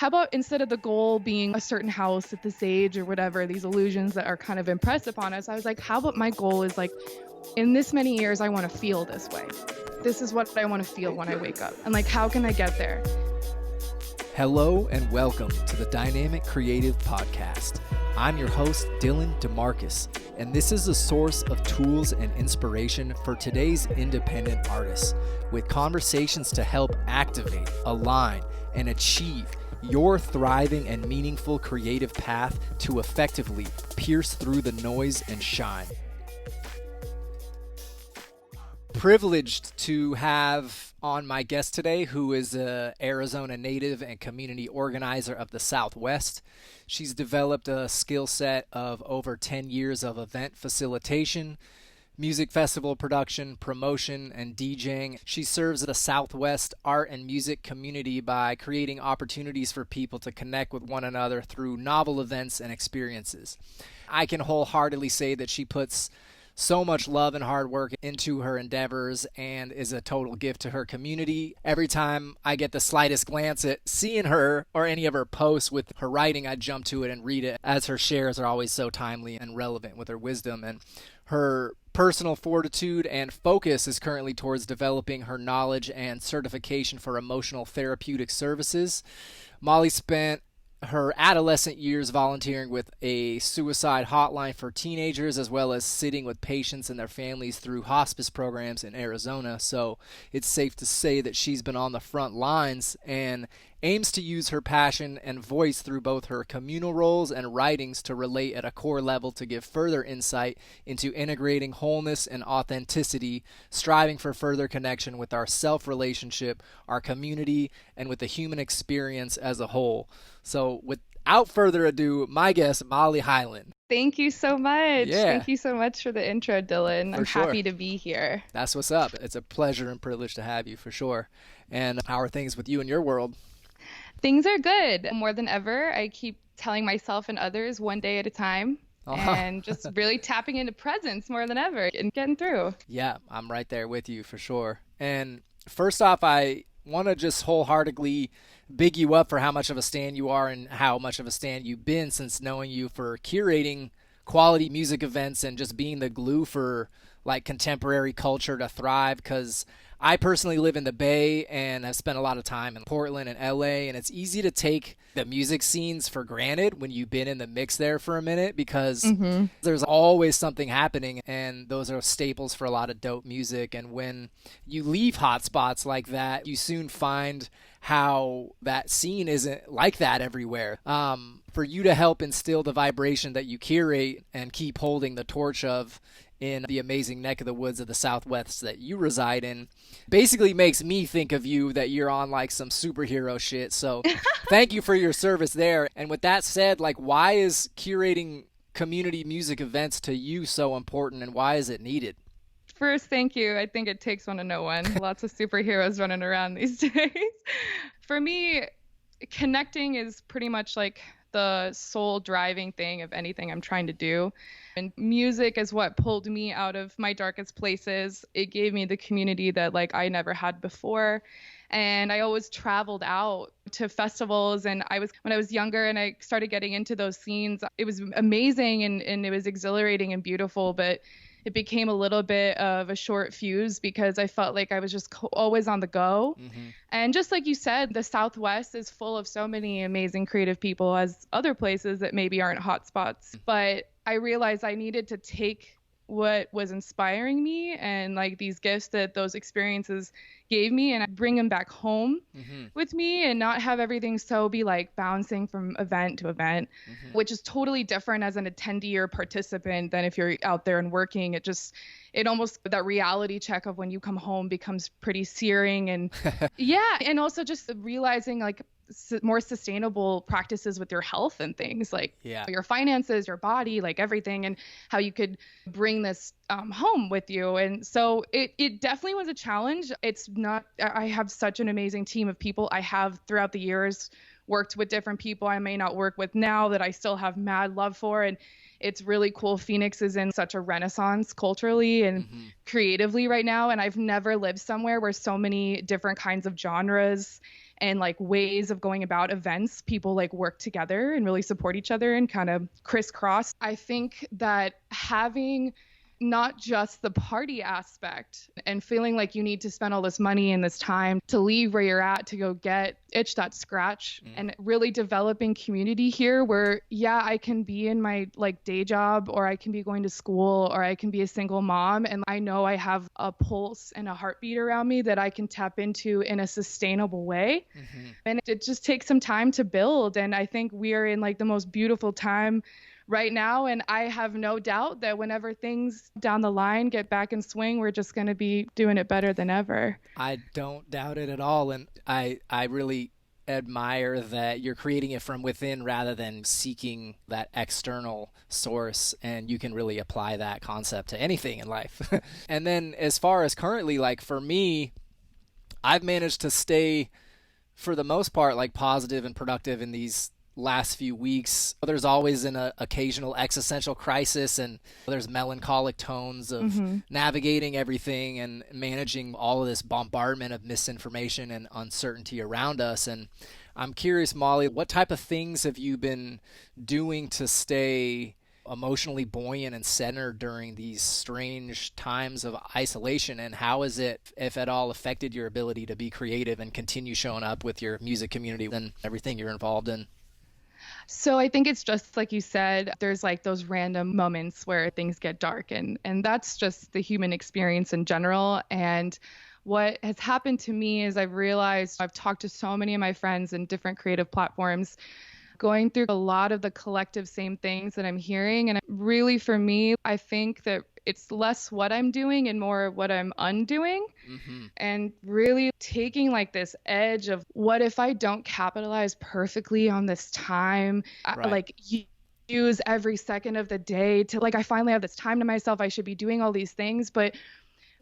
how about instead of the goal being a certain house at this age or whatever, these illusions that are kind of impressed upon us, I was like, how about my goal is like, in this many years, I want to feel this way. This is what I want to feel when I wake up. And like, how can I get there? Hello and welcome to the Dynamic Creative Podcast. I'm your host, Dylan DeMarcus, and this is a source of tools and inspiration for today's independent artists, with conversations to help activate, align, and achieve your thriving and meaningful creative path to effectively pierce through the noise and shine. Privileged to have on my guest today, who is an Arizona native and community organizer of the Southwest. She's developed a skill set of over 10 years of event facilitation, music festival production, promotion, and DJing. She serves the Southwest art and music community by creating opportunities for people to connect with one another through novel events and experiences. I can wholeheartedly say that she puts so much love and hard work into her endeavors and is a total gift to her community. Every time I get the slightest glance at seeing her or any of her posts with her writing, I jump to it and read it, as her shares are always so timely and relevant with her wisdom. And her personal fortitude and focus is currently towards developing her knowledge and certification for emotional therapeutic services. Molly spent her adolescent years volunteering with a suicide hotline for teenagers, as well as sitting with patients and their families through hospice programs in Arizona. So it's safe to say that she's been on the front lines and aims to use her passion and voice through both her communal roles and writings to relate at a core level to give further insight into integrating wholeness and authenticity, striving for further connection with our self-relationship, our community, and with the human experience as a whole. So without further ado, my guest, Molly Hyland. Thank you so much. Yeah. Thank you so much for the intro, Dylan. I'm sure. happy to be here. That's what's up. It's a pleasure and privilege to have you for sure. And how are things with you in your world? Things are good. More than ever, I keep telling myself and others one day at a time. And just really tapping into presence more than ever and getting through. Yeah, I'm right there with you for sure. And first off, I want to just wholeheartedly big you up for how much of a stand you are and how much of a stand you've been since knowing you for curating quality music events and just being the glue for like contemporary culture to thrive, because I personally live in the Bay and have spent a lot of time in Portland and LA, and it's easy to take the music scenes for granted when you've been in the mix there for a minute, because there's always something happening, and those are staples for a lot of dope music. And when you leave hotspots like that, you soon find how that scene isn't like that everywhere. For you to help instill the vibration that you curate and keep holding the torch of in the amazing neck of the woods of the Southwest that you reside in, basically makes me think of you that you're on like some superhero shit. So thank you for your service there. And with that said, like, why is curating community music events to you so important, and why is it needed? First, thank you. I think it takes one to know one. Lots of superheroes running around these days. For me, connecting is pretty much like the sole driving thing of anything I'm trying to do. And music is what pulled me out of my darkest places. It gave me the community that like I never had before. And I always traveled out to festivals, and when I was younger and I started getting into those scenes, it was amazing and it was exhilarating and beautiful, but it became a little bit of a short fuse because I felt like I was just always on the go. And just like you said, the Southwest is full of so many amazing creative people, as other places that maybe aren't hotspots. But I realized I needed to take what was inspiring me and like these gifts that those experiences gave me and bring them back home with me, and not have everything so be like bouncing from event to event, which is totally different as an attendee or participant than if you're out there and working. It almost, that reality check of when you come home becomes pretty searing. And yeah, and also just realizing like more sustainable practices with your health and things like your finances, your body, like everything, and how you could bring this home with you. And so it definitely was a challenge. I have such an amazing team of people. I have throughout the years worked with different people I may not work with now that I still have mad love for. And it's really cool. Phoenix is in such a renaissance culturally and creatively right now. And I've never lived somewhere where so many different kinds of genres and like ways of going about events, people like work together and really support each other and kind of crisscross. I think that having not just the party aspect and feeling like you need to spend all this money and this time to leave where you're at to go get itch that scratch, and really developing community here where, yeah, I can be in my like day job, or I can be going to school, or I can be a single mom, and I know I have a pulse and a heartbeat around me that I can tap into in a sustainable way. And it just takes some time to build, and I think we are in like the most beautiful time right now. And I have no doubt that whenever things down the line get back in swing, we're just going to be doing it better than ever. I don't doubt it at all. And I really admire that you're creating it from within rather than seeking that external source. And you can really apply that concept to anything in life. And then as far as currently, like for me, I've managed to stay for the most part like positive and productive in these last few weeks. There's always an occasional existential crisis, and there's melancholic tones of navigating everything and managing all of this bombardment of misinformation and uncertainty around us. And I'm curious, Molly, what type of things have you been doing to stay emotionally buoyant and centered during these strange times of isolation, and how has it, if at all, affected your ability to be creative and continue showing up with your music community and everything you're involved in? So I think it's just like you said, there's like those random moments where things get dark, and that's just the human experience in general. And what has happened to me is I've realized I've talked to so many of my friends in different creative platforms, going through a lot of the collective same things that I'm hearing. And really, for me, I think that it's less what I'm doing and more what I'm undoing. And really taking like this edge of, what if I don't capitalize perfectly on this time? Like use every second of the day to like, I finally have this time to myself. I should be doing all these things. But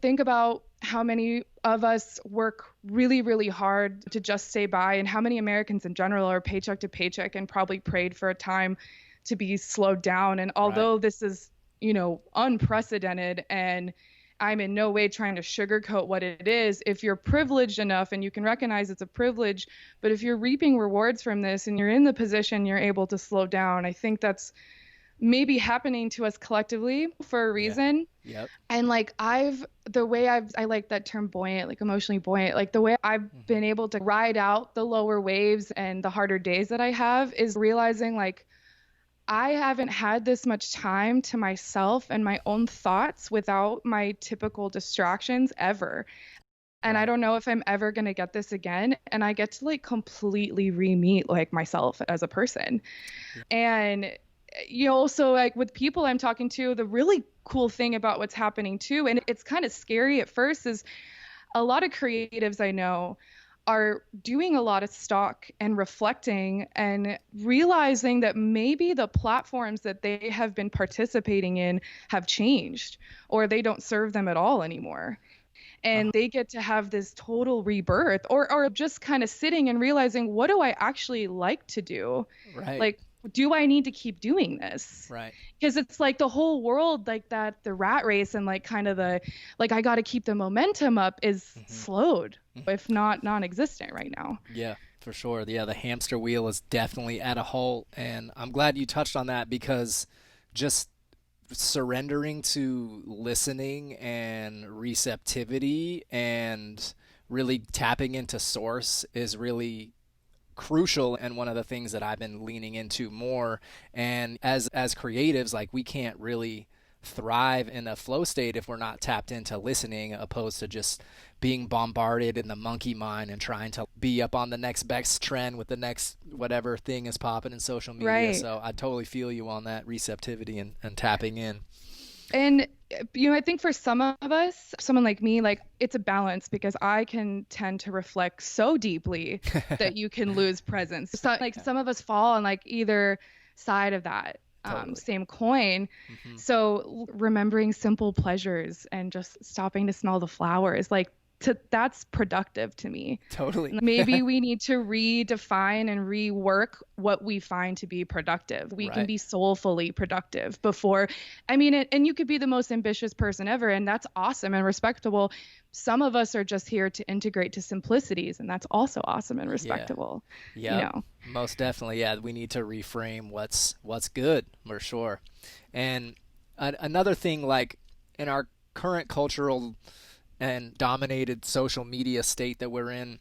think about how many of us work really, really hard to just stay by, and how many Americans in general are paycheck to paycheck and probably prayed for a time to be slowed down. And although this is, unprecedented, and I'm in no way trying to sugarcoat what it is, if you're privileged enough and you can recognize it's a privilege, but if you're reaping rewards from this and you're in the position you're able to slow down, I think that's maybe happening to us collectively for a reason. And like I like that term buoyant, like emotionally buoyant, like the way I've been able to ride out the lower waves and the harder days that I have is realizing like I haven't had this much time to myself and my own thoughts without my typical distractions ever. And I don't know if I'm ever going to get this again. And I get to like completely re-meet like myself as a person. And also like with people I'm talking to, the really cool thing about what's happening too, and it's kind of scary at first, is a lot of creatives I know are doing a lot of stock and reflecting and realizing that maybe the platforms that they have been participating in have changed, or they don't serve them at all anymore. And they get to have this total rebirth, or just kind of sitting and realizing, what do I actually like to do? Like, do I need to keep doing this? Because it's like the whole world, like that, the rat race and like kind of the, like, I got to keep the momentum up is slowed, if not non-existent right now. Yeah, for sure. Yeah, the hamster wheel is definitely at a halt. And I'm glad you touched on that, because just surrendering to listening and receptivity and really tapping into source is really crucial, and one of the things that I've been leaning into more. And as creatives, like, we can't really thrive in a flow state if we're not tapped into listening, opposed to just being bombarded in the monkey mind and trying to be up on the next best trend with the next whatever thing is popping in social media. So I totally feel you on that receptivity and tapping in. And, I think for some of us, someone like me, like, it's a balance, because I can tend to reflect so deeply that you can lose presence. So, like, some of us fall on like either side of that. Same coin. So remembering simple pleasures and just stopping to smell the flowers, like, that's productive to me. Totally. Maybe we need to redefine and rework what we find to be productive. We can Right. be soulfully productive before, I mean, and you could be the most ambitious person ever, and that's awesome and respectable. Some of us are just here to integrate to simplicities, and that's also awesome and Yeah. respectable, you Yep. know. Most definitely. Yeah, we need to reframe what's good for sure. And another thing, like in our current cultural and dominated social media state that we're in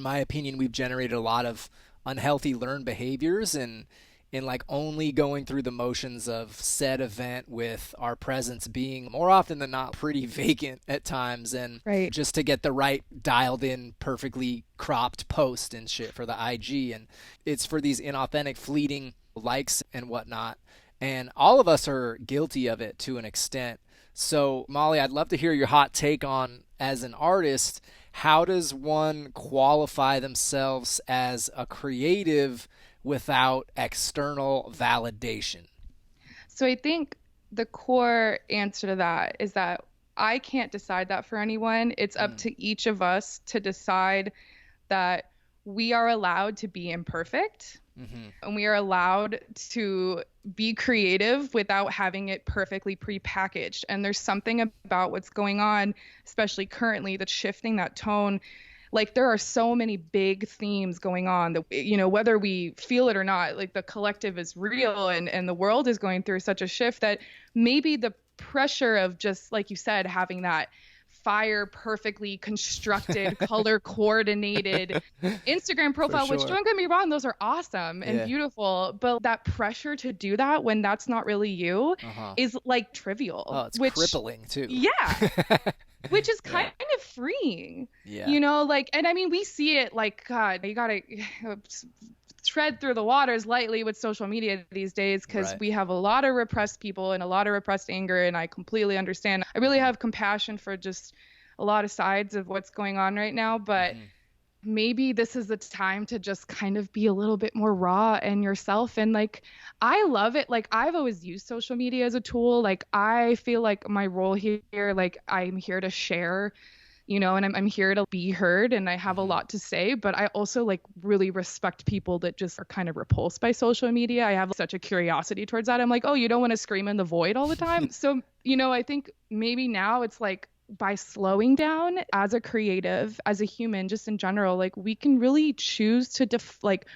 my opinion, we've generated a lot of unhealthy learned behaviors and in like only going through the motions of said event with our presence being more often than not pretty vacant at times and Right. just to get the right dialed in perfectly cropped post and shit for the IG, and it's for these inauthentic fleeting likes and whatnot, and all of us are guilty of it to an extent. So Molly, I'd love to hear your hot take on, as an artist, how does one qualify themselves as a creative without external validation? So I think the core answer to that is that I can't decide that for anyone. It's up Mm, to each of us to decide that we are allowed to be imperfect mm-hmm. and we are allowed to be creative without having it perfectly prepackaged. And there's something about what's going on, especially currently, that's shifting that tone. Like there are so many big themes going on that, whether we feel it or not, like the collective is real and the world is going through such a shift that maybe the pressure of just, like you said, having that fire perfectly constructed, color coordinated Instagram For profile, which sure. don't get me wrong, those are awesome and Yeah. beautiful, but that pressure to do that when that's not really you Uh-huh. is like trivial, Oh, it's which, crippling too. yeah, which is Yeah. kind of freeing, Yeah. like, and I mean, we see it like, God, you gotta tread through the waters lightly with social media these days because Right. we have a lot of repressed people and a lot of repressed anger, and I completely understand. I really Mm-hmm. have compassion for just a lot of sides of what's going on right now, but Mm-hmm. maybe this is the time to just kind of be a little bit more raw and yourself. And like, I love it. Like, I've always used social media as a tool. Like, I feel like my role here, like, I'm here to share, and I'm here to be heard and I have a Mm-hmm. lot to say, but I also like really respect people that just are kind of repulsed by social media. I have such a curiosity towards that. I'm like, oh, you don't want to scream in the void all the time. So, I think maybe now it's like, by slowing down as a creative, as a human, just in general, like we can really choose to like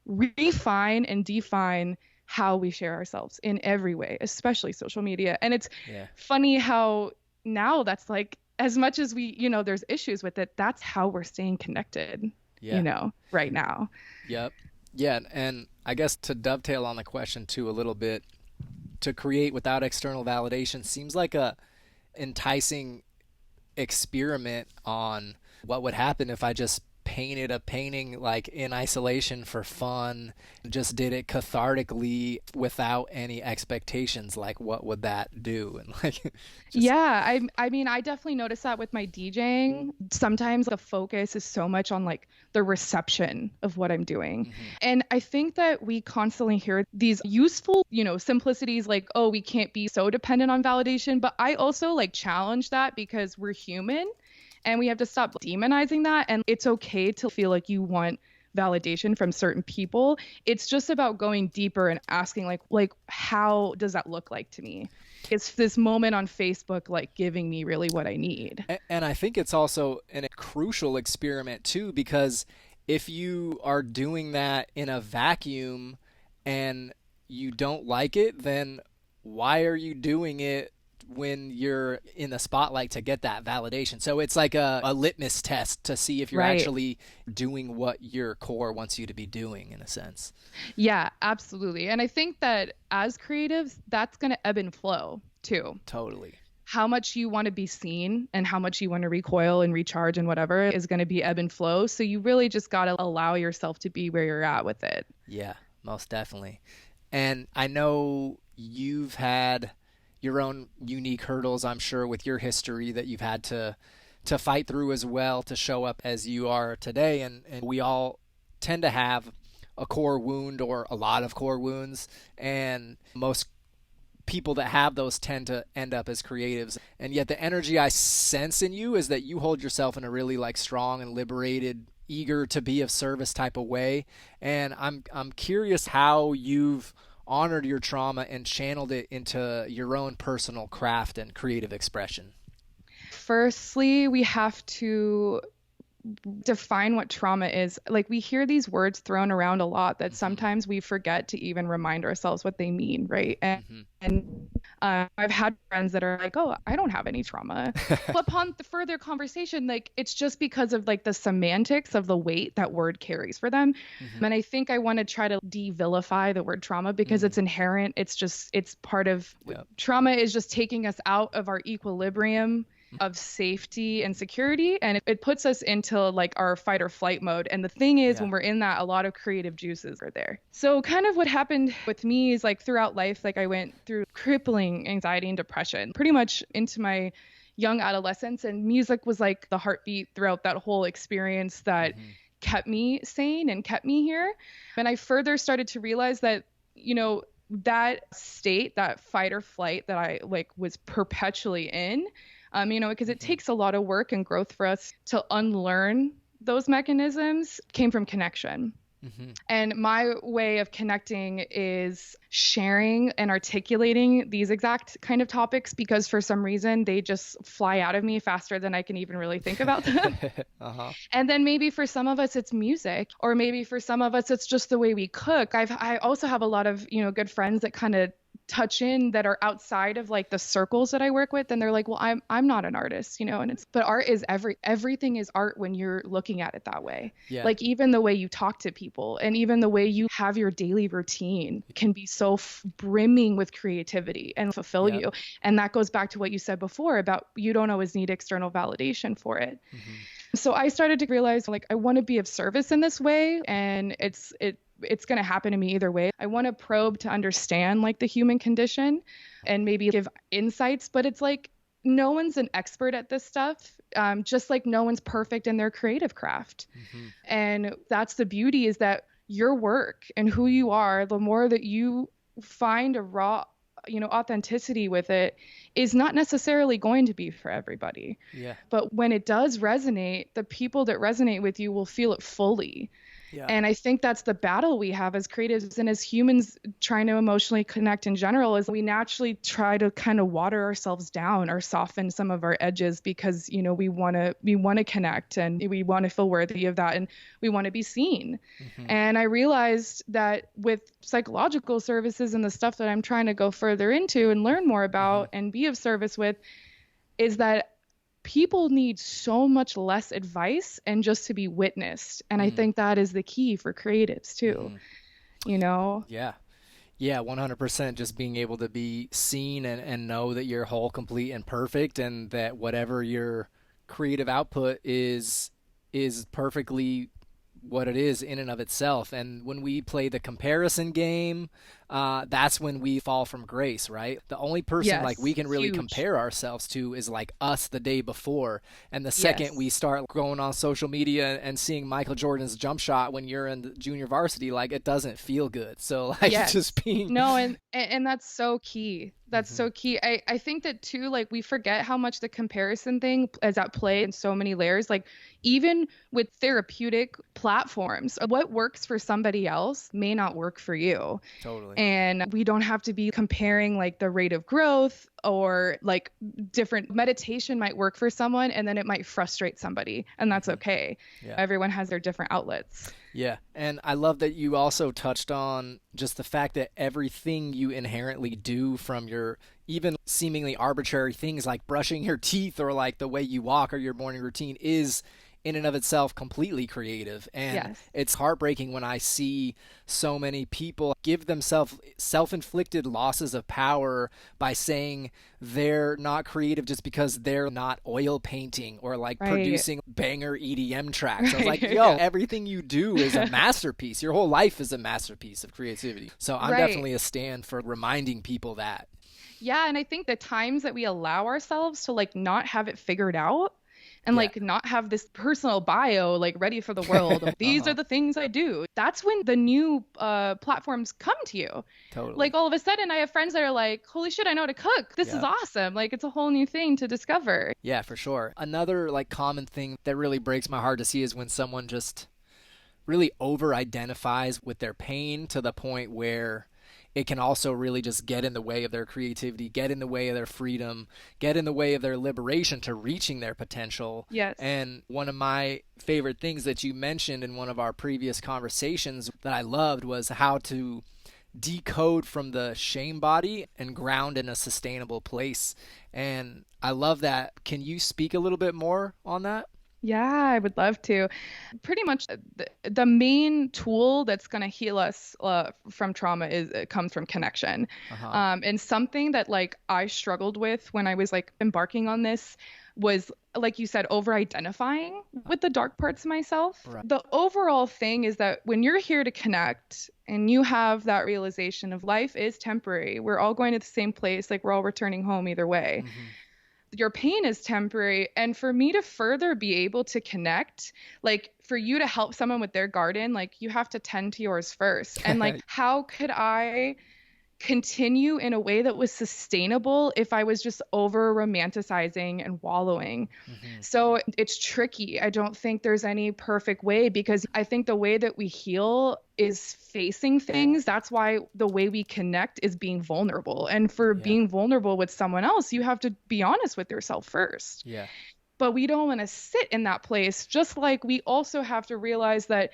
refine and define how we share ourselves in every way, especially social media. And it's Yeah. funny how now that's like, as much as we, there's issues with it, that's how we're staying connected, Yeah. right now. Yep. Yeah, and I guess to dovetail on the question too a little bit, to create without external validation seems like a enticing experiment on what would happen if I just painted a painting like in isolation for fun, just did it cathartically without any expectations. Like, what would that do? And like, just, Yeah, I mean, I definitely notice that with my DJing. Sometimes the focus is so much on like the reception of what I'm doing. mm-hmm, And I think that we constantly hear these useful, simplicities like, oh, we can't be so dependent on validation. But I also like challenge that because we're human and we have to stop demonizing that. And it's okay to feel like you want validation from certain people. It's just about going deeper and asking like how does that look like to me? It's this moment on Facebook like giving me really what I need. and I think it's also a crucial experiment too, because if you are doing that in a vacuum and you don't like it, then why are you doing it when you're in the spotlight to get that validation? So it's like a litmus test to see if you're Right. actually doing what your core wants you to be doing, in a sense. Yeah, absolutely. And I think that as creatives, that's going to ebb and flow too. Totally. How much you want to be seen and how much you want to recoil and recharge and whatever is going to be ebb and flow. So you really just got to allow yourself to be where you're at with it. Yeah, most definitely. And I know you've had your own unique hurdles, I'm sure, with your history that you've had to fight through as well to show up as you are today. And we all tend to have a core wound or a lot of core wounds. And most people that have those tend to end up as creatives. And yet the energy I sense in you is that you hold yourself in a really like strong and liberated, eager to be of service type of way. And I'm curious how you've honored your trauma and channeled it into your own personal craft and creative expression. Firstly, we have to define what trauma is. Like we hear these words thrown around a lot that Mm-hmm. sometimes we forget to even remind ourselves what they mean, right? Mm-hmm. And I've had friends that are like, "Oh, I don't have any trauma." Well, upon the further conversation, like it's just because of like the semantics of the weight that word carries for them. Mm-hmm. And I think I want to try to de-vilify the word trauma because Mm-hmm. it's inherent. It's part of Yep. trauma is just taking us out of our equilibrium of safety and security, and it puts us into like our fight or flight mode. And the thing is, Yeah. when we're in that, a lot of creative juices are there. So kind of what happened with me is like throughout life, like I went through crippling anxiety and depression pretty much into my young adolescence, and music was like the heartbeat throughout that whole experience that Mm-hmm. kept me sane and kept me here. And I further started to realize that, that state, that fight or flight that I like was perpetually in, because it Mm-hmm. takes a lot of work and growth for us to unlearn those mechanisms, came from connection. Mm-hmm. And my way of connecting is sharing and articulating these exact kind of topics because for some reason they just fly out of me faster than I can even really think about them. Uh-huh. And then maybe for some of us it's music, or maybe for some of us it's just the way we cook. I also have a lot of, good friends that kind of touch in that are outside of like the circles that I work with, and they're like, "Well, I'm not an artist," and it's but art is everything is art when you're looking at it that way. Yeah. Like even the way you talk to people and even the way you have your daily routine can be so brimming with creativity and fulfill Yep. you. And that goes back to what you said before about you don't always need external validation for it. Mm-hmm. So I started to realize like I want to be of service in this way, and it's going to happen to me either way. I want to probe to understand like the human condition and maybe give insights, but it's like no one's an expert at this stuff, just like no one's perfect in their creative craft. Mm-hmm. And that's the beauty, is that your work and who you are, the more that you find a raw, authenticity with it, is not necessarily going to be for everybody. Yeah. But when it does resonate, the people that resonate with you will feel it fully. Yeah. And I think that's the battle we have as creatives and as humans trying to emotionally connect in general, is we naturally try to kind of water ourselves down or soften some of our edges because, we want to connect and we want to feel worthy of that and we want to be seen. Mm-hmm. And I realized that with psychological services and the stuff that I'm trying to go further into and learn more Mm-hmm. about and be of service with, is that people need so much less advice and just to be witnessed. And I Mm-hmm. think that is the key for creatives too, Mm-hmm. you know? Yeah. Yeah, 100%. Just being able to be seen and know that you're whole, complete, and perfect, and that whatever your creative output is perfectly what it is in and of itself. And when we play the comparison game, that's when we fall from grace, right? The only person like we Yes, can really huge. compare ourselves to is like us the day before. And the second we Yes. start going on social media and seeing Michael Jordan's jump shot when you're in the junior varsity, like it doesn't feel good. So like Yes. just being No, and that's so key. That's hmm so key. I think that too, like we forget how much the comparison thing is at play in so many layers. Like even with therapeutic platforms, what works for somebody else may not work for you. totally. And we don't have to be comparing like the rate of growth, or like different meditation might work for someone and then it might frustrate somebody, and that's hmm okay. Yeah. Everyone has their different outlets. Yeah. And I love that you also touched on just the fact that everything you inherently do, from your even seemingly arbitrary things like brushing your teeth or like the way you walk or your morning routine, is in and of itself completely creative. And Yes. it's heartbreaking when I see so many people give themselves self-inflicted losses of power by saying they're not creative just because they're not oil painting or like Right. producing banger EDM tracks. I was like, Right. yo, Yeah. everything you do is a masterpiece. Your whole life is a masterpiece of creativity. So I'm Right. definitely a stand for reminding people that. Yeah, and I think the times that we allow ourselves to like not have it figured out and Yeah. like not have this personal bio like ready for the world of these are Uh-huh. the things I do. That's when the new platforms come to you. Totally. Like all of a sudden I have friends that are like, holy shit, I know how to cook. This is Yeah. awesome. Like it's a whole new thing to discover. Yeah, for sure. Another like common thing that really breaks my heart to see is when someone just really over identifies with their pain to the point where it can also really just get in the way of their creativity, get in the way of their freedom, get in the way of their liberation to reaching their potential. Yes. And one of my favorite things that you mentioned in one of our previous conversations that I loved was how to decode from the shame body and ground in a sustainable place. And I love that. Can you speak a little bit more on that? Yeah, I would love to. Pretty much the main tool that's going to heal us from trauma is it comes from connection. Uh-huh. And something that like I struggled with when I was like embarking on this was like you said, over identifying with the dark parts of myself. Right. The overall thing is that when you're here to connect and you have that realization of life is temporary, we're all going to the same place, like we're all returning home either way. Mm-hmm. Your pain is temporary. And for me to further be able to connect, like for you to help someone with their garden, like you have to tend to yours first. And like, how could I continue in a way that was sustainable if I was just over romanticizing and wallowing? Mm-hmm. So it's tricky. I don't think there's any perfect way because I think the way that we heal is facing things. That's why the way we connect is being vulnerable. And for Yeah. being vulnerable with someone else, you have to be honest with yourself first. Yeah. But we don't want to sit in that place. Just like we also have to realize that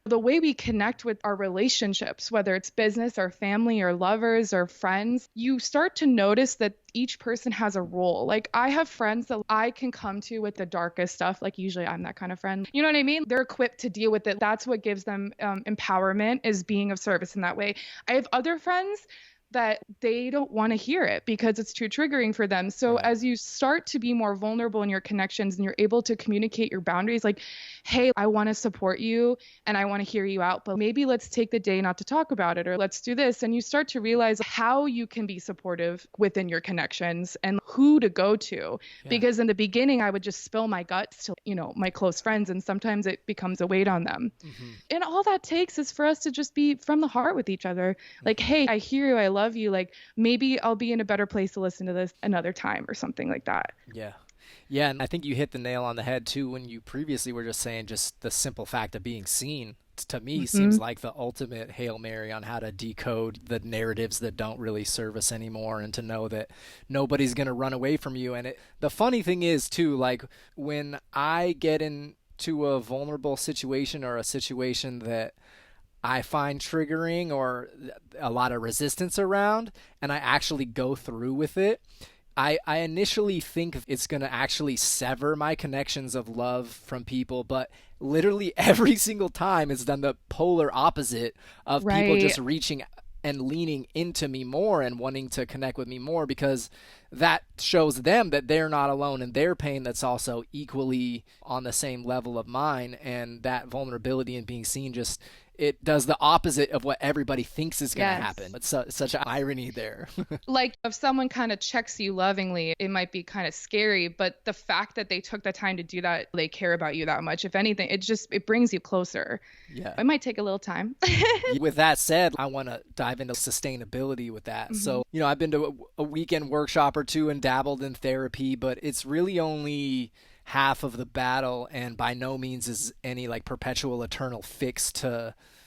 the way we connect with our relationships, whether it's business or family or lovers or friends, you start to notice that each person has a role. Like I have friends that I can come to with the darkest stuff. Like usually I'm that kind of friend. You know what I mean? They're equipped to deal with it. That's what gives them empowerment, is being of service in that way. I have other friends that they don't want to hear it because it's too triggering for them. So Right. as you start to be more vulnerable in your connections and you're able to communicate your boundaries, like, hey, I want to support you and I want to hear you out, but maybe let's take the day not to talk about it, or let's do this. And you start to realize how you can be supportive within your connections and who to go to. Yeah. Because in the beginning, I would just spill my guts to, my close friends, and sometimes it becomes a weight on them. Mm-hmm. And all that takes is for us to just be from the heart with each other. Like, Mm-hmm. hey, I hear you, I love you. Like, maybe I'll be in a better place to listen to this another time or something like that. Yeah. Yeah, and I think you hit the nail on the head too when you previously were just saying just the simple fact of being seen to me Hmm. seems like the ultimate Hail Mary on how to decode the narratives that don't really serve us anymore, and to know that nobody's going to run away from you. And the funny thing is too, like when I get into a vulnerable situation or a situation that I find triggering or a lot of resistance around, and I actually go through with it, I initially think it's going to actually sever my connections of love from people, but literally every single time it's done the polar opposite of people Right. just reaching and leaning into me more and wanting to connect with me more, because that shows them that they're not alone in their pain, that's also equally on the same level of mine. And that vulnerability and being seen, just it does the opposite of what everybody thinks is going to happen. Yes. It's such an irony there. Like if someone kind of checks you lovingly, it might be kind of scary, but the fact that they took the time to do that, they care about you that much. If anything, it brings you closer. Yeah. It might take a little time. With that said, I want to dive into sustainability with that. Hmm. So, I've been to a weekend workshop or two and dabbled in therapy, but it's really only half of the battle, and by no means is any like perpetual eternal fix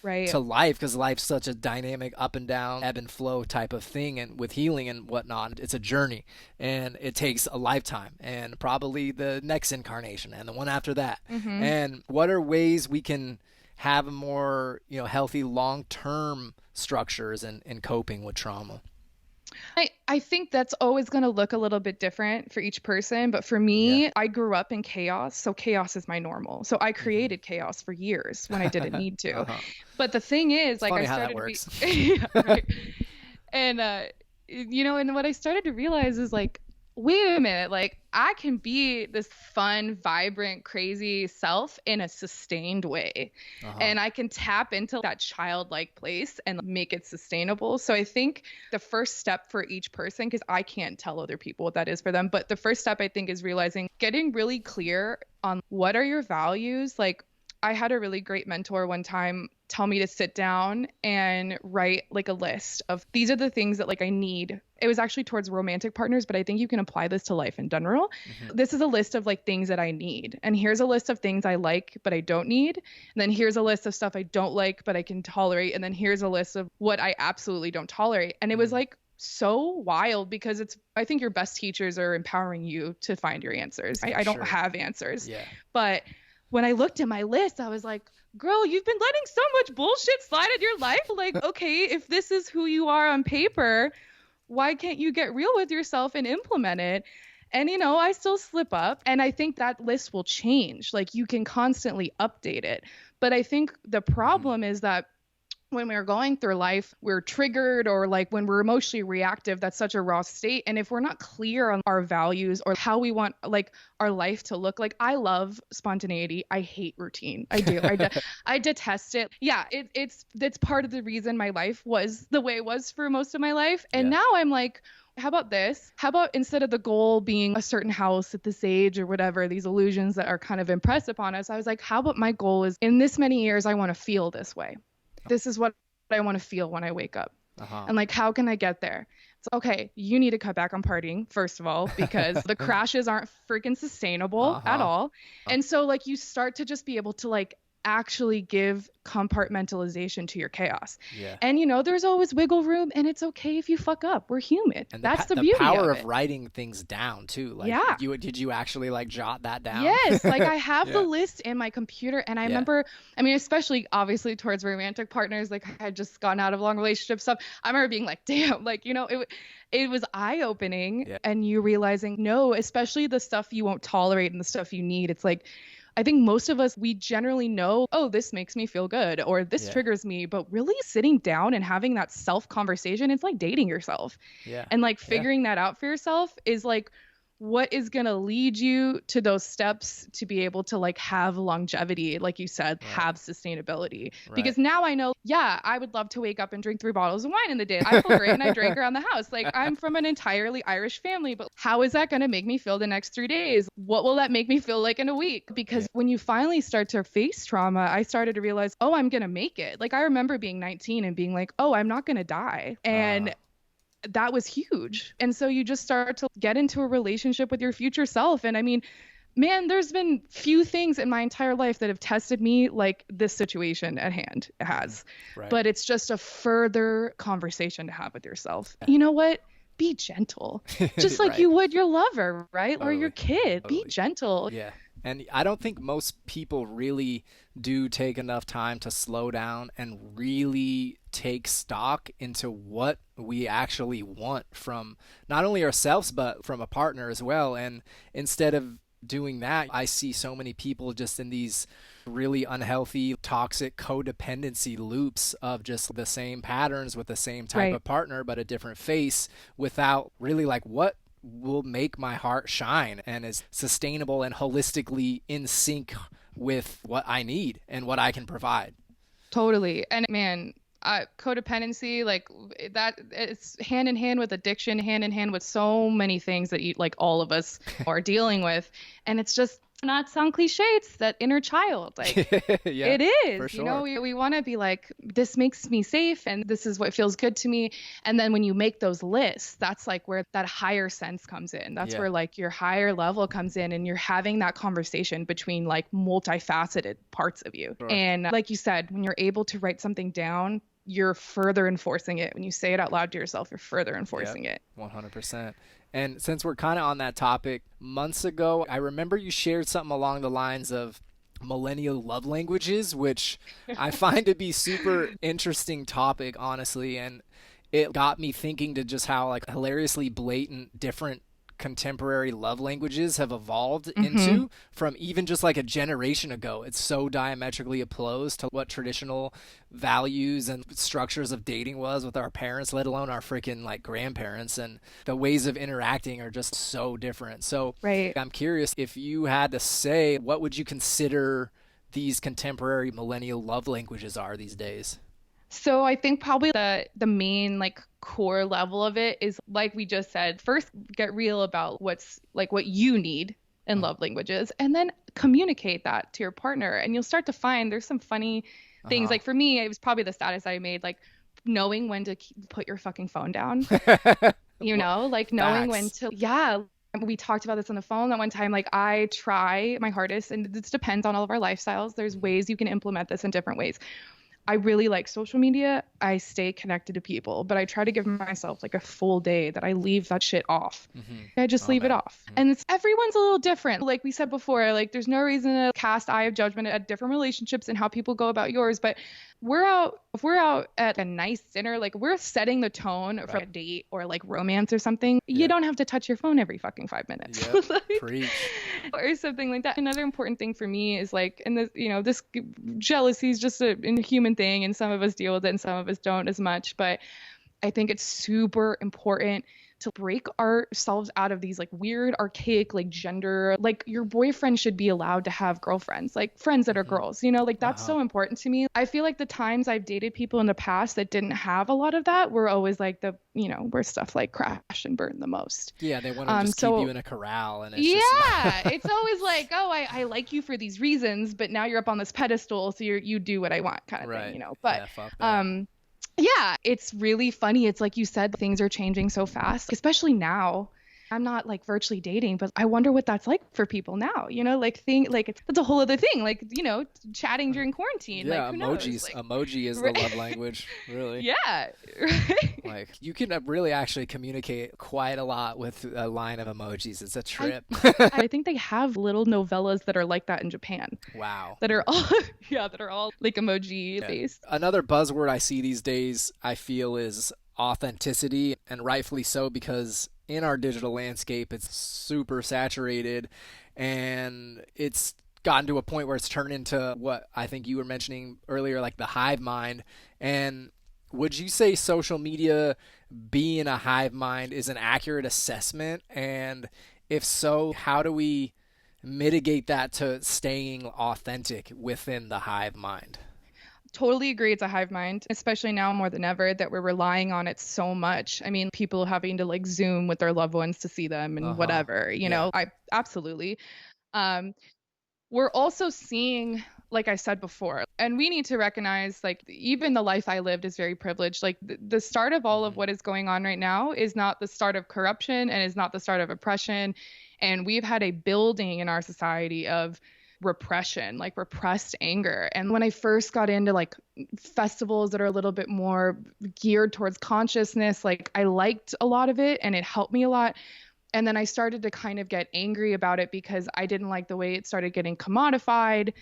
Right. to life, because life's such a dynamic up and down, ebb and flow type of thing. And with healing and whatnot, it's a journey, and it takes a lifetime and probably the next incarnation and the one after that. Hmm. And what are ways we can have a more healthy long-term structures in coping with trauma? I think that's always going to look a little bit different for each person. But for Yeah. me, I grew up in chaos. So chaos is my normal. So I Hmm. created chaos for years when I didn't need to. Uh-huh. But the thing is, It's like, I funny how that started to be, works. yeah, right. And, and what I started to realize is like, wait a minute, like, I can be this fun, vibrant, crazy self in a sustained way. Uh-huh. And I can tap into that childlike place and make it sustainable. So I think the first step for each person, because I can't tell other people what that is for them, but the first step I think is realizing getting really clear on what are your values. Like, I had a really great mentor one time tell me to sit down and write like a list of these are the things that like I need. It was actually towards romantic partners, but I think you can apply this to life in general. Hmm. This is a list of like things that I need. And here's a list of things I like, but I don't need. And then here's a list of stuff I don't like, but I can tolerate. And then here's a list of what I absolutely don't tolerate. And it was Mm. like so wild because I think your best teachers are empowering you to find your answers. I don't Sure. have answers, Yeah. but when I looked at my list, I was like, girl, you've been letting so much bullshit slide in your life. Like, okay, if this is who you are on paper, why can't you get real with yourself and implement it? And, I still slip up. And I think that list will change. Like, you can constantly update it. But I think the Hmm. problem is that when we're going through life, we're triggered, or like when we're emotionally reactive, that's such a raw state. And if we're not clear on our values or how we want like our life to look, like I love spontaneity. I hate routine. I do. I detest it. Yeah, it's part of the reason my life was the way it was for most of my life. And Yeah. now I'm like, how about this? How about instead of the goal being a certain house at this age or whatever, these illusions that are kind of impressed upon us, I was like, how about my goal is in this many years, I want to feel this way. This is what I want to feel when I wake up. Uh-huh. And like, how can I get there? It's okay. You need to cut back on partying, first of all, because the crashes aren't freaking sustainable at Uh-huh. all. And so, like, you start to just be able to, like, actually give compartmentalization to your chaos. Yeah. And, there's always wiggle room, and it's okay if you fuck up. We're human. And That's the the beauty power of of it. writing things down too. Like Yeah. you did you actually like jot that down? Yes, like I have the Yeah. list in my computer, and I Yeah. remember, I mean, especially obviously towards romantic partners, like I had just gotten out of long relationship stuff. I remember being like, damn, like, it was eye-opening, Yeah. and you realizing, no, especially the stuff you won't tolerate and the stuff you need. It's like, I think most of us, we generally know, oh, this makes me feel good or this Yeah. triggers me, but really sitting down and having that self conversation, it's like dating yourself. Yeah. And like Yeah. figuring that out for yourself is like what is going to lead you to those steps to be able to like have longevity, like you said, Right. have sustainability. Right. Because now I know, yeah, I would love to wake up and drink 3 bottles of wine in the day. I feel great and I drank around the house. Like I'm from an entirely Irish family, but how is that going to make me feel the next 3 days? What will that make me feel like in a week? Because Yeah. when you finally start to face trauma, I started to realize, oh, I'm going to make it. Like I remember being 19 and being like, oh, I'm not going to die. And that was huge. And so you just start to get into a relationship with your future self. And I mean, man, there's been few things in my entire life that have tested me like this situation at hand has. Right. But it's just a further conversation to have with yourself. You know what? Be gentle. Just like Right. you would your lover, right? Or your Totally. kid. Be Totally. gentle. Yeah. And I don't think most people really do take enough time to slow down and really take stock into what we actually want from not only ourselves, but from a partner as well. And instead of doing that, I see so many people just in these really unhealthy, toxic codependency loops of just the same patterns with the same type Right. of partner, but a different face without really like what will make my heart shine and is sustainable and holistically in sync with what I need and what I can provide. Totally. And man, codependency, like that, it's hand in hand with addiction, hand in hand with so many things that you, like all of us are dealing with. And it's just not sound cliche. It's that inner child. Like Yeah, it for is, sure. we want to be like, this makes me safe and this is what feels good to me. And then when you make those lists, that's like where that higher sense comes in. That's Yeah. where like your higher level comes in and you're having that conversation between like multifaceted parts of you. Sure. And like you said, when you're able to write something down, you're further enforcing it. When you say it out loud to yourself, you're further enforcing it. 100%. And since we're kind of on that topic, months ago, I remember you shared something along the lines of millennial love languages, which I find to be super interesting topic, honestly. And it got me thinking to just how like hilariously blatant different contemporary love languages have evolved Mm-hmm. into from even just like a generation ago. It's so diametrically opposed to what traditional values and structures of dating was with our parents, let alone our freaking like grandparents. And the ways of interacting are just so different. So Right. I'm curious, if you had to say, what would you consider these contemporary millennial love languages are these days? So I think probably the main like core level of it is like we just said, first get real about what's like what you need in love languages and then communicate that to your partner and you'll start to find there's some funny things. Uh Like for me, it was probably the status I made like knowing when to put your fucking phone down, huh. like knowing when Facts. to yeah, we talked about this on the phone that one time. Like I try my hardest, and this depends on all of our lifestyles. There's ways you can implement this in different ways. I really like social media. I stay connected to people, but I try to give myself like a full day that I leave that shit off. Mm-hmm. I just Oh leave it man. off. And everyone's a little different. Like we said before, like there's no reason to cast eye of judgment at different relationships and how people go about yours, but if we're out at a nice dinner, like we're setting the tone for Right. a date or like romance or something. You Yeah. don't have to touch your phone every fucking 5 minutes. Yep. Like Preach. or something like that. Another important thing for me is like, and this, this jealousy is just a human thing, and some of us deal with it and some of us don't as much. But I think it's super important to break ourselves out of these like weird, archaic, like gender. Like your boyfriend should be allowed to have girlfriends, like friends that are Mm-hmm. girls, like that's Uh-huh. so important to me. I feel like the times I've dated people in the past that didn't have a lot of that were always like where stuff like crash and burn the most. Yeah, they want to just keep you So in a corral, and it's just yeah, it's always like, oh, I like you for these reasons, but now you're up on this pedestal, so you do what I want kind of thing, right. But Yeah, fuck that. um, yeah, it's really funny. It's like you said, things are changing so fast, especially now. I'm not like virtually dating, but I wonder what that's like for people now. That's a whole other thing. Like, chatting during quarantine. Like, Yeah, who knows? emojis. Emoji is the Right. love language, really. Yeah, right. Like you can really actually communicate quite a lot with a line of emojis. It's a I trip. I think they have little novellas that are like that in Japan. Wow. That are all that are all like emoji Yeah. based. Another buzzword I see these days, I feel, is authenticity, and rightfully so, because in our digital landscape, it's super saturated, and it's gotten to a point where it's turned into what I think you were mentioning earlier, like the hive mind. And would you say social media being a hive mind is an accurate assessment? And if so, how do we mitigate that to staying authentic within the hive mind? Totally agree it's a hive mind, especially now more than ever that we're relying on it so much. I mean, people having to like Zoom with their loved ones to see them Uh and huh. whatever, Yeah. I absolutely. Um, we're also seeing, like I said before, and we need to recognize like even the life I lived is very privileged. Like the start of all of Hmm. what is going on right now is not the start of corruption and is not the start of oppression. And we've had a building in our society of repression, like repressed anger. And when I first got into like festivals that are a little bit more geared towards consciousness, like I liked a lot of it and it helped me a lot. And then I started to kind of get angry about it because I didn't like the way it started getting commodified.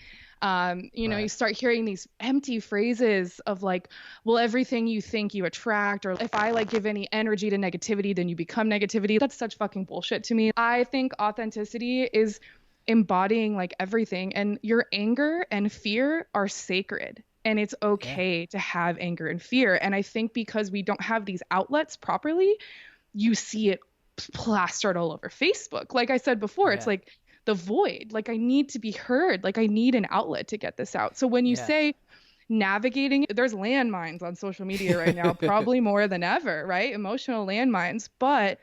You Right. start hearing these empty phrases of like, well, everything you think you attract, or if I like give any energy to negativity, then you become negativity. That's such fucking bullshit to me. I think authenticity is embodying like everything, and your anger and fear are sacred. And it's Yeah. okay to have anger and fear. And I think because we don't have these outlets properly, you see it plastered all over Facebook. Like I said before, it's Yeah. like the void. Like I need to be heard. Like I need an outlet to get this out. So when you Yeah. say navigating, there's landmines on social media right now, probably more than ever, right? Emotional landmines. But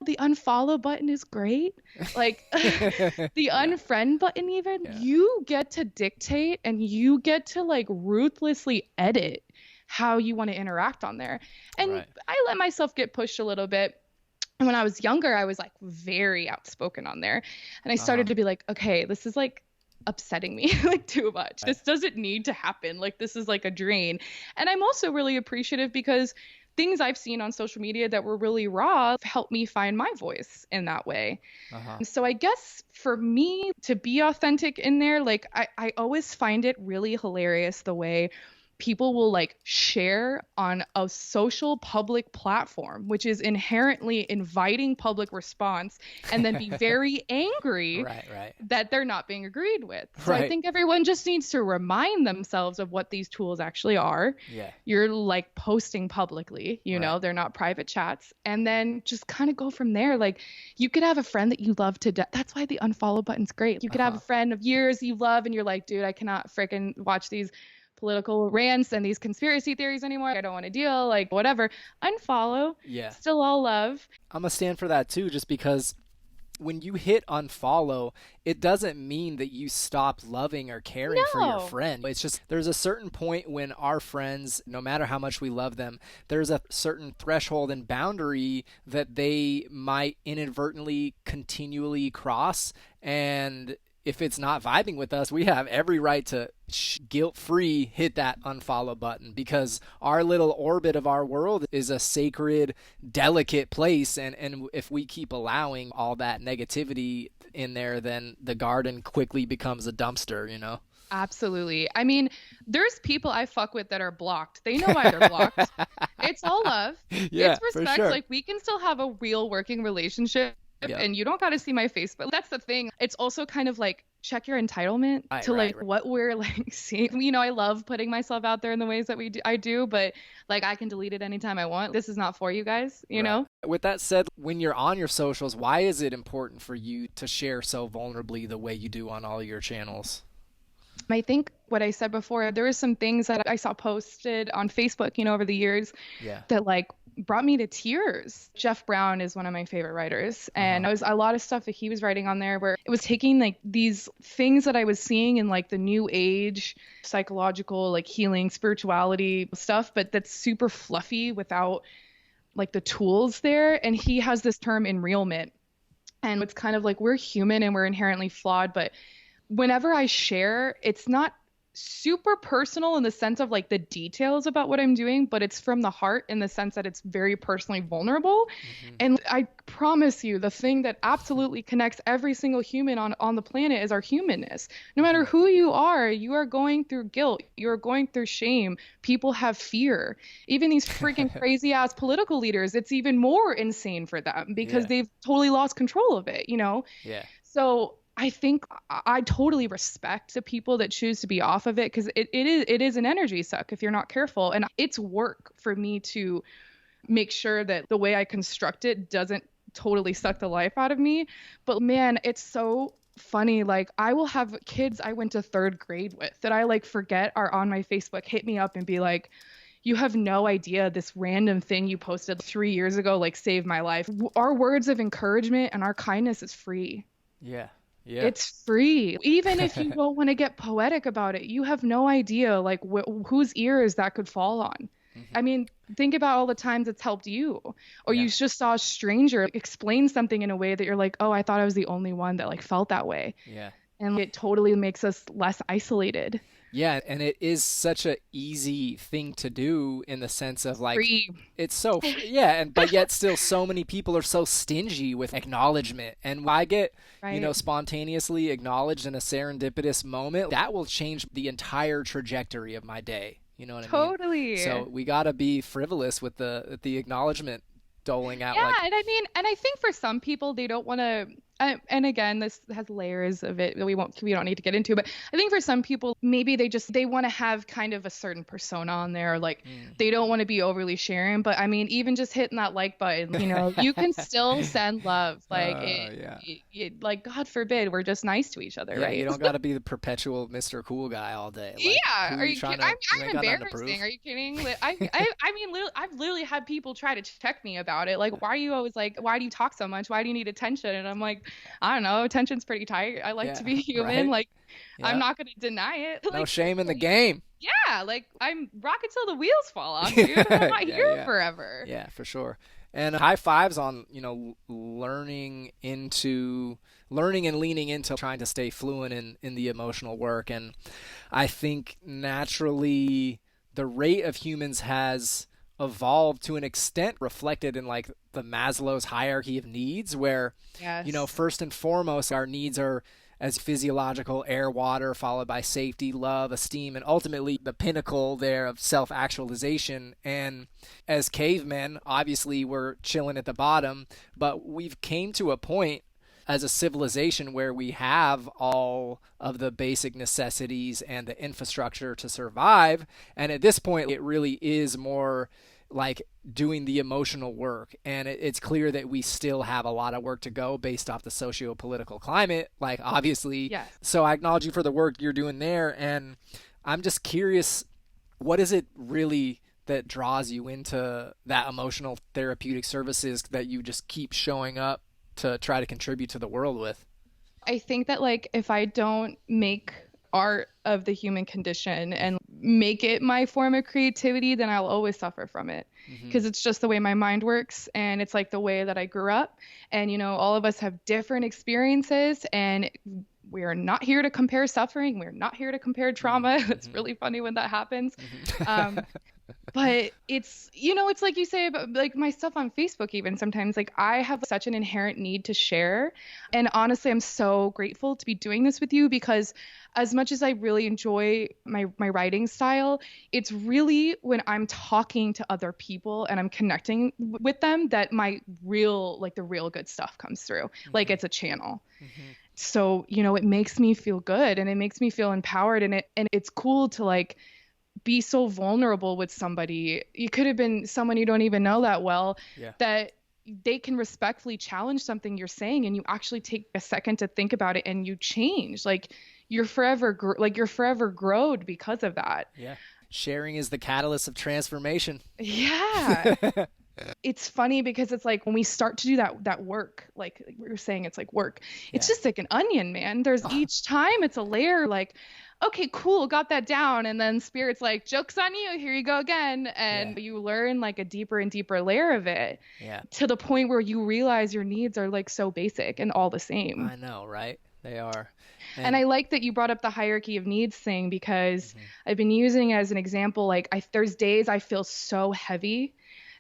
the unfollow button is great. Like the Yeah. unfriend button, even Yeah. you get to dictate and you get to like ruthlessly edit how you want to interact on there. And Right. I let myself get pushed a little bit. And when I was younger, I was like very outspoken on there. And I Uh huh. started to be like, okay, this is like upsetting me like too much. Right. This doesn't need to happen. Like this is like a drain. And I'm also really appreciative because things I've seen on social media that were really raw helped me find my voice in that way. Uh huh. So I guess for me to be authentic in there, like I always find it really hilarious the way people will like share on a social public platform, which is inherently inviting public response, and then be very angry Right, right. that they're not being agreed with. So I Right. think everyone just needs to remind themselves of what these tools actually are. Yeah. You're like posting publicly, Right. they're not private chats. And then just kind of go from there. Like you could have a friend that you love to death. That's why the unfollow button's great. You could have a Uh-huh. friend of years you love and you're like, dude, I cannot freaking watch these political rants and these conspiracy theories anymore. I don't want to deal, like whatever. Unfollow. Yeah. Still all love. I'm gonna stand for that too, just because when you hit unfollow, it doesn't mean that you stop loving or caring for your No. friend. It's just there's a certain point when our friends, no matter how much we love them, there's a certain threshold and boundary that they might inadvertently continually cross. And if it's not vibing with us, we have every right to guilt-free hit that unfollow button, because our little orbit of our world is a sacred, delicate place, and if we keep allowing all that negativity in there, then the garden quickly becomes a dumpster, you know? Absolutely. I mean, there's people I fuck with that are blocked. They know why they're blocked. It's all love. Yeah, It's for respect. sure. Like we can still have a real working relationship Yep. and you don't got to see my face. But that's the thing. It's also kind of like check your entitlement Right, to right, like right. what we're like seeing. I love putting myself out there in the ways that I do, but like I can delete it anytime I want. This is not for you guys, you Right. know? With that said, when you're on your socials, why is it important for you to share so vulnerably the way you do on all your channels? I think what I said before, there were some things that I saw posted on Facebook, over the years Yeah. that like brought me to tears. Jeff Brown is one of my favorite writers, and Uh-huh. it was a lot of stuff that he was writing on there where it was taking like these things that I was seeing in like the new age psychological like healing spirituality stuff, but that's super fluffy without like the tools there. And he has this term enrealment, and it's kind of like we're human and we're inherently flawed, but whenever I share, it's not super personal in the sense of like the details about what I'm doing, but it's from the heart in the sense that it's very personally vulnerable. Hmm. And I promise you, the thing that absolutely connects every single human on the planet is our humanness. No matter Hmm. who you are going through guilt, you're going through shame. People have fear. Even these freaking crazy ass political leaders, it's even more insane for them because Yeah. they've totally lost control of it. Yeah. So I think I totally respect the people that choose to be off of it because it is an energy suck if you're not careful. And it's work for me to make sure that the way I construct it doesn't totally suck the life out of me. But man, it's so funny. Like I will have kids I went to third grade with that I like forget are on my Facebook hit me up and be like, you have no idea this random thing you posted 3 years ago like saved my life. Our words of encouragement and our kindness is free. Yeah. Yeah. It's free. Even if you don't want to get poetic about it, you have no idea like whose ears that could fall on. Hmm. I mean, think about all the times it's helped you. Or Yeah. you just saw a stranger explain something in a way that you're like, "Oh, I thought I was the only one that like felt that way." Yeah. And it totally makes us less isolated. Yeah, and it is such a easy thing to do in the sense of like Free. it's so yeah, and but yet still so many people are so stingy with acknowledgement. And when I get, Right. spontaneously acknowledged in a serendipitous moment, that will change the entire trajectory of my day. You know what I mean? Totally. So we got to be frivolous with the acknowledgement doling out Yeah, like and I mean, and I think for some people they don't want to. And again, this has layers of it that we don't need to get into. But I think for some people, maybe they want to have kind of a certain persona on there, like they don't want to be overly sharing. But I mean, even just hitting that like button, you can still send love. Like yeah. like God forbid, we're just nice to each other, Yeah, you right? don't got to be the perpetual Mr. Cool guy all day. Like, Yeah, who are you you trying kidding? to? You I'm ain't got nothing to embarrassing. prove. Are you kidding? I mean, I've literally had people try to check me about it. Like, why are you always like, why do you talk so much? Why do you need attention? And I'm like, I don't know, attention's pretty tight. I like to Yeah, be human. right. Like, I'm Yeah, not gonna deny it. no Like, shame in the seriously. game. Yeah, like I'm rock until the wheels fall off, dude. I'm Yeah, not here yeah, forever. yeah, for sure. And high fives on learning and leaning into trying to stay fluent in the emotional work. And I think naturally the rate of humans has evolved to an extent reflected in like the Maslow's hierarchy of needs, where Yes. first and foremost our needs are as physiological air, water, followed by safety, love, esteem, and ultimately the pinnacle there of self-actualization. And as cavemen, obviously we're chilling at the bottom, but we've came to a point as a civilization where we have all of the basic necessities and the infrastructure to survive. And at this point, it really is more like doing the emotional work. And it's clear that we still have a lot of work to go based off the socio-political climate, like obviously. Yes. So I acknowledge you for the work you're doing there. And I'm just curious, what is it really that draws you into that emotional therapeutic services that you just keep showing up to try to contribute to the world with? I think that like if I don't make art of the human condition and make it my form of creativity, then I'll always suffer from it because it's just the way my mind works and it's like the way that I grew up. And all of us have different experiences and we are not here to compare suffering. We're not here to compare trauma. It's really funny when that happens. But it's like you say about like my stuff on Facebook, even sometimes like I have such an inherent need to share. And honestly, I'm so grateful to be doing this with you because as much as I really enjoy my writing style, it's really when I'm talking to other people and I'm connecting with them that my real, like the real good stuff comes through. Like it's a channel. So, it makes me feel good and it makes me feel empowered and it's cool to like be so vulnerable with somebody. You could have been someone you don't even know that well, that they can respectfully challenge something you're saying and you actually take a second to think about it and you change. Like you're forever growed because of that. Yeah. Sharing is the catalyst of transformation. Yeah. It's funny because it's like when we start to do that work, like we were saying, it's like work. It's just like an onion, man. There's each time it's a layer like, okay, cool, got that down. And then spirit's like, joke's on you, here you go again. And you learn like a deeper and deeper layer of it to the point where you realize your needs are like so basic and all the same. I know, right? They are. And I like that you brought up the hierarchy of needs thing because I've been using it as an example. Like there's days I feel so heavy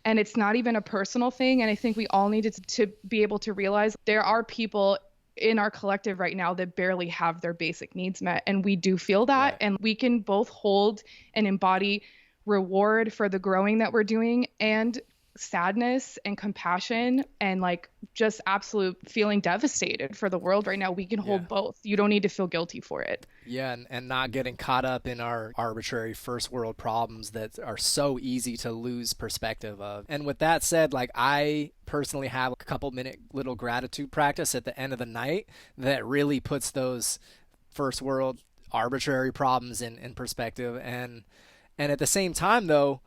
and it's not even a personal thing. And I think we all need to be able to realize there are people in our collective right now that barely have their basic needs met. And we do feel that. And we can both hold and embody reward for the growing that we're doing and sadness and compassion and like just absolute feeling devastated for the world right now. We can hold both. You don't need to feel guilty for it. Yeah, and not getting caught up in our arbitrary first world problems that are so easy to lose perspective of. And with that said, like I personally have a couple minute little gratitude practice at the end of the night that really puts those first world arbitrary problems in perspective. And at the same time though,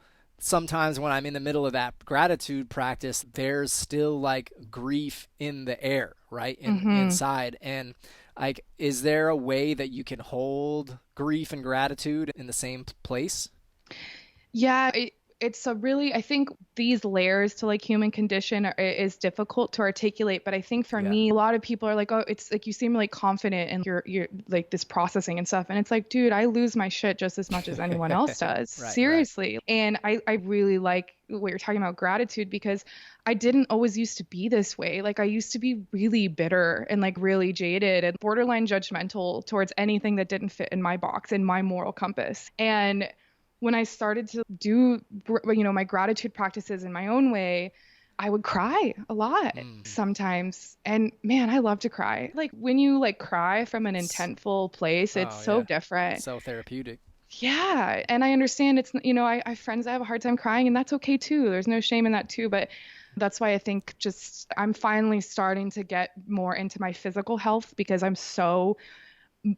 sometimes when I'm in the middle of that gratitude practice, there's still like grief in the air, right? Inside. And like, is there a way that you can hold grief and gratitude in the same place? Yeah, it's a really, I think these layers to like human condition is difficult to articulate. But I think for me, a lot of people are like, oh, it's like you seem like confident and you're like this processing and stuff. And it's like, dude, I lose my shit just as much as anyone else does. Seriously. Right. And I really like what you're talking about gratitude because I didn't always used to be this way. Like I used to be really bitter and like really jaded and borderline judgmental towards anything that didn't fit in my box, in my moral compass. And when I started to do, my gratitude practices in my own way, I would cry a lot sometimes. And man, I love to cry. Like when you like cry from an intentful place, it's so different. So therapeutic. Yeah. And I understand it's, I have friends that have a hard time crying and that's okay too. There's no shame in that too. But that's why I think I'm finally starting to get more into my physical health because I'm so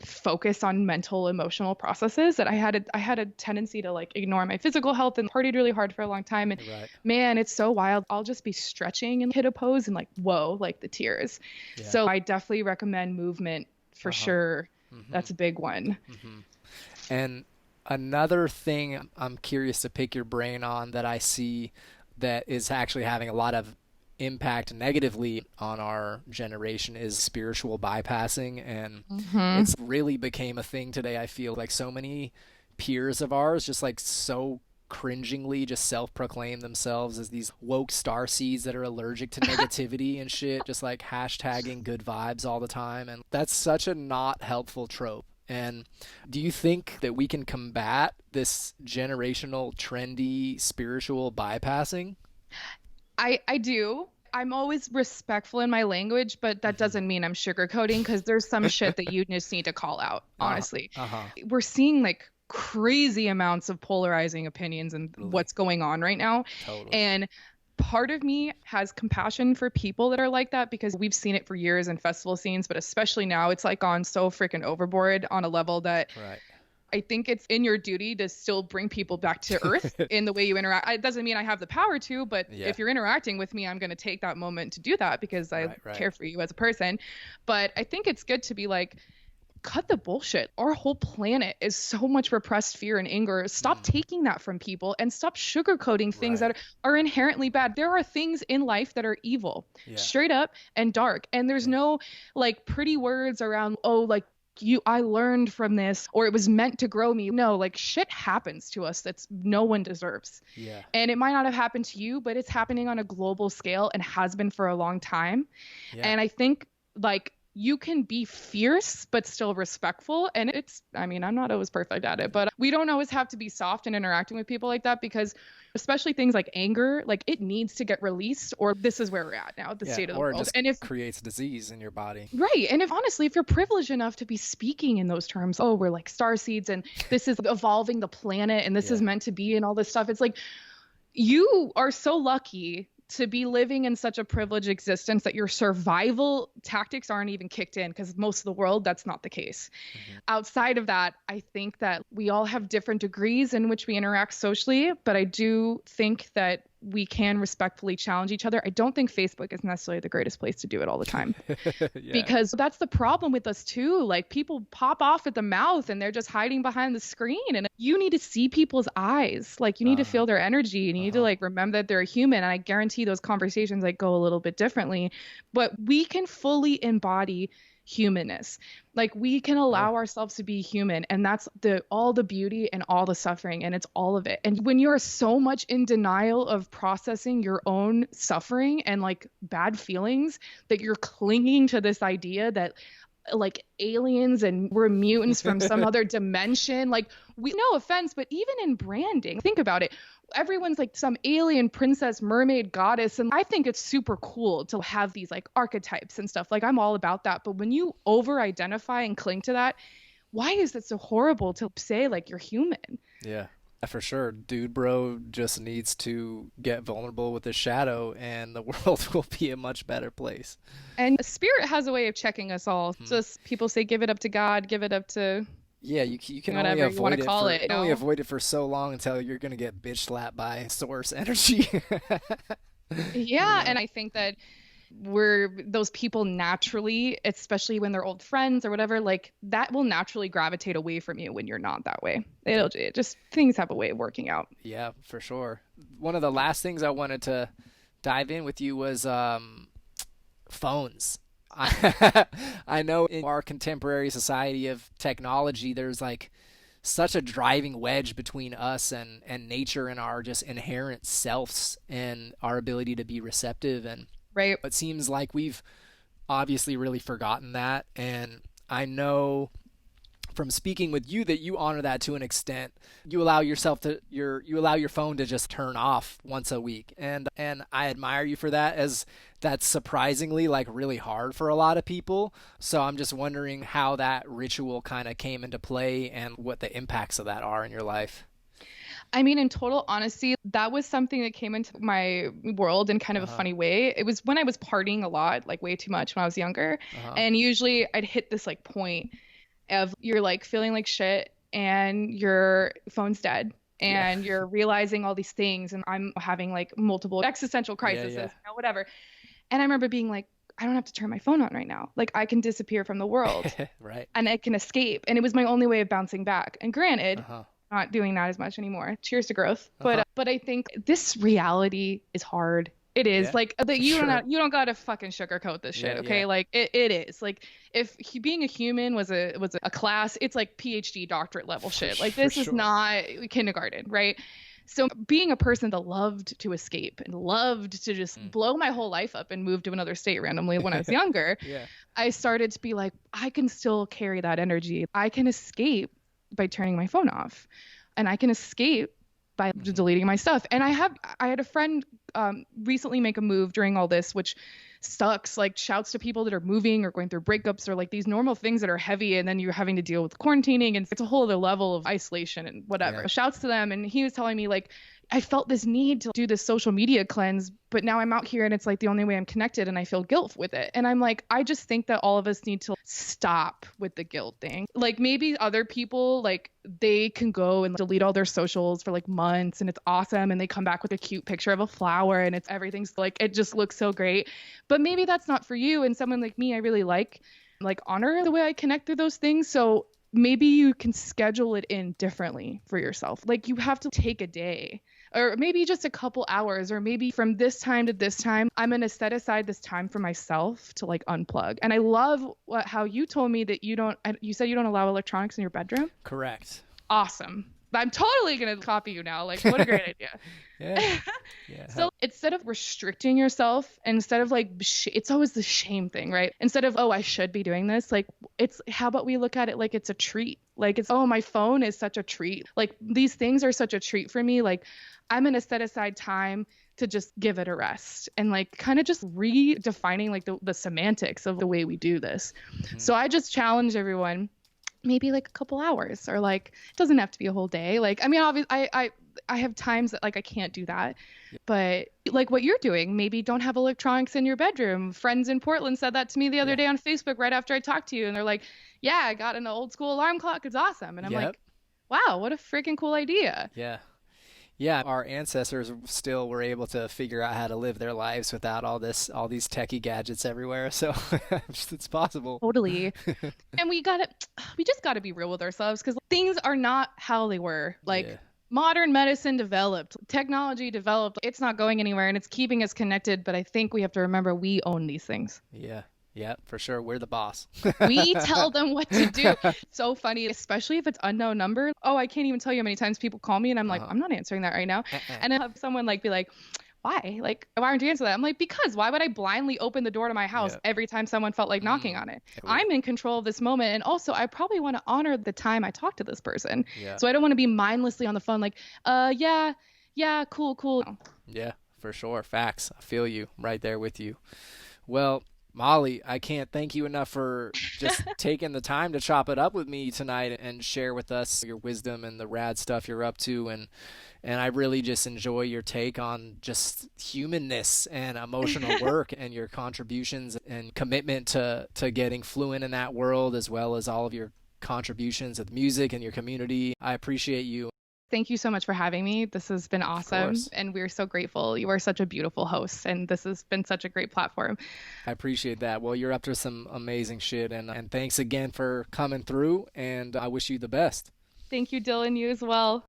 focus on mental emotional processes that I had a tendency to like ignore my physical health and partied really hard for a long time. And man, it's so wild. I'll just be stretching and hit a pose and like, whoa, like the tears. So I definitely recommend movement for sure. That's a big one. And another thing I'm curious to pick your brain on that I see that is actually having a lot of impact negatively on our generation is spiritual bypassing. And it's really became a thing today. I feel like so many peers of ours just like so cringingly just self-proclaim themselves as these woke star seeds that are allergic to negativity and shit, just like hashtagging good vibes all the time. And that's such a not helpful trope. And do you think that we can combat this generational trendy spiritual bypassing? I do. I'm always respectful in my language, but that Mm-hmm. doesn't mean I'm sugarcoating because there's some shit that you just need to call out, Uh, honestly. uh-huh. We're seeing like crazy amounts of polarizing opinions and Totally. what's going on right now. Totally. And part of me has compassion for people that are like that because we've seen it for years in festival scenes, but especially now it's like gone so freaking overboard on a level that Right. I think it's in your duty to still bring people back to earth in the way you interact. It doesn't mean I have the power to, but Yeah. if you're interacting with me, I'm going to take that moment to do that because I Right. Right. care for you as a person. But I think it's good to be like, cut the bullshit. Our whole planet is so much repressed fear and anger. Stop Mm. taking that from people and stop sugarcoating things Right. that are inherently bad. There are things in life that are evil, Yeah. straight up and dark. And there's Yeah. no like pretty words around, oh, like I learned from this or it was meant to grow me. No, like shit happens to us that's no one deserves. Yeah. And it might not have happened to you, but it's happening on a global scale and has been for a long time. Yeah. And I think like you can be fierce but still respectful. And I mean, I'm not always perfect at it, but we don't always have to be soft in interacting with people like that because especially things like anger, like it needs to get released or this is where we're at now, the Yeah. state of the Or it world. just And if creates disease in your body. right. And if honestly, if you're privileged enough to be speaking in those terms, oh, we're like star seeds and this is evolving the planet and this Yeah. is meant to be and all this stuff. It's like you are so lucky to be living in such a privileged existence that your survival tactics aren't even kicked in because most of the world that's not the case. Mm-hmm. Outside of that, I think that we all have different degrees in which we interact socially, but I do think that we can respectfully challenge each other. I don't think Facebook is necessarily the greatest place to do it all the time Yeah. because that's the problem with us too. Like people pop off at the mouth and they're just hiding behind the screen and you need to see people's eyes. Like you need to Uh-huh. feel their energy and you need to Uh-huh. like remember that they're a human. And I guarantee those conversations like go a little bit differently, but we can fully embody humanness. Like we can Yeah. allow ourselves to be human and that's all the beauty and all the suffering and it's all of it. And when you're so much in denial of processing your own suffering and like bad feelings that you're clinging to this idea that like aliens and we're mutants from some other dimension. Like we no offense, but even in branding, think about it. Everyone's like some alien princess, mermaid, goddess. And I think it's super cool to have these like archetypes and stuff. Like I'm all about that. But when you over identify and cling to that, why is it so horrible to say like you're human? Yeah. For sure. Dude bro just needs to get vulnerable with his shadow and the world will be a much better place. And spirit has a way of checking us all. Hmm. Just people say, give it up to God, give it up to Yeah, you can only whatever you want avoid to it call for it. you can only avoid it for so long until you're gonna get bitch slapped by source energy. Yeah, and I think that we're those people naturally, especially when they're old friends or whatever, like that will naturally gravitate away from you when you're not that way. It just things have a way of working out. Yeah, for sure. One of the last things I wanted to dive in with you was phones. I know in our contemporary society of technology, there's like such a driving wedge between us and nature and our just inherent selves and our ability to be receptive. And Right. it seems like we've obviously really forgotten that. And I know from speaking with you that you honor that to an extent. You allow yourself to you allow your phone to just turn off once a week. And I admire you for that, as that's surprisingly like really hard for a lot of people. So I'm just wondering how that ritual kind of came into play and what the impacts of that are in your life. I mean, in total honesty, that was something that came into my world in kind of a Uh-huh. funny way. It was when I was partying a lot, like way too much when I was younger. Uh-huh. And usually I'd hit this like point of you're like feeling like shit and your phone's dead Yeah. and you're realizing all these things and I'm having like multiple existential crises, Yeah. you know, whatever. And I remember being like, I don't have to turn my phone on right now. Like I can disappear from the world Right. and I can escape. And it was my only way of bouncing back. And granted, Uh-huh. not doing that as much anymore. Cheers to growth. Uh-huh. But I think this reality is hard. It is Yeah, like for you sure. you don't gotta fucking sugarcoat this shit, Yeah, okay? yeah. Like it is like if being a human was a class, it's like PhD doctorate level shit. Like For this is sure. not kindergarten, right? So being a person that loved to escape and loved to just blow my whole life up and move to another state randomly when I was younger, Yeah. I started to be like, I can still carry that energy. I can escape by turning my phone off, and I can escape by deleting my stuff. And I had a friend recently make a move during all this, which sucks. Like, shouts to people that are moving or going through breakups or like these normal things that are heavy, and then you're having to deal with quarantining, and it's a whole other level of isolation and whatever. Yeah. Shouts to them, and he was telling me like, I felt this need to do this social media cleanse, but now I'm out here and it's like the only way I'm connected, and I feel guilt with it. And I'm like, I just think that all of us need to stop with the guilt thing. Like, maybe other people, like, they can go and delete all their socials for like months and it's awesome, and they come back with a cute picture of a flower and it's everything's like, it just looks so great. But maybe that's not for you. And someone like me, I really like honor the way I connect through those things. So maybe you can schedule it in differently for yourself. Like, you have to take a day or maybe just a couple hours, or maybe from this time to this time, I'm going to set aside this time for myself to like unplug. And I love how you told me that you said you don't allow electronics in your bedroom. Correct. Awesome. I'm totally going to copy you now. Like, what a great idea. Yeah. Yeah. So instead of restricting yourself, instead of like, it's always the shame thing, right? Instead of, oh, I should be doing this, like, how about we look at it like it's a treat? Like, oh, my phone is such a treat. Like, these things are such a treat for me. Like, I'm going to set aside time to just give it a rest, and like kind of just redefining like the semantics of the way we do this. So I just challenge everyone, maybe like a couple hours, or like, it doesn't have to be a whole day. Like, I mean, obviously I have times that like I can't do that, but like what you're doing, maybe don't have electronics in your bedroom. Friends in Portland said that to me the other day on Facebook right after I talked to you, and they're like, yeah, I got an old school alarm clock, it's awesome. And I'm like, wow, what a freaking cool idea. Yeah. Yeah, our ancestors still were able to figure out how to live their lives without all these techie gadgets everywhere. So it's possible. Totally. And we just gotta be real with ourselves, because things are not how they were. Like, modern medicine developed, technology developed, it's not going anywhere, and it's keeping us connected. But I think we have to remember we own these things. Yeah. Yeah, for sure. We're the boss. We tell them what to do. So funny, especially if it's unknown number. Oh, I can't even tell you how many times people call me and I'm like, I'm not answering that right now. And then have someone like be like, why? Like, why aren't you answering that? I'm like, because why would I blindly open the door to my house every time someone felt like knocking on it? I'm in control of this moment. And also, I probably want to honor the time I talk to this person. So I don't want to be mindlessly on the phone like, yeah, cool. Yeah, for sure. Facts. I feel you. I'm right there with you. Well, Molly, I can't thank you enough for just taking the time to chop it up with me tonight and share with us your wisdom and the rad stuff you're up to. And I really just enjoy your take on just humanness and emotional work and your contributions and commitment to getting fluent in that world, as well as all of your contributions with music and your community. I appreciate you. Thank you so much for having me. This has been awesome, and we're so grateful. You are such a beautiful host, and this has been such a great platform. I appreciate that. Well, you're up to some amazing shit, and thanks again for coming through, and I wish you the best. Thank you, Dylan. You as well.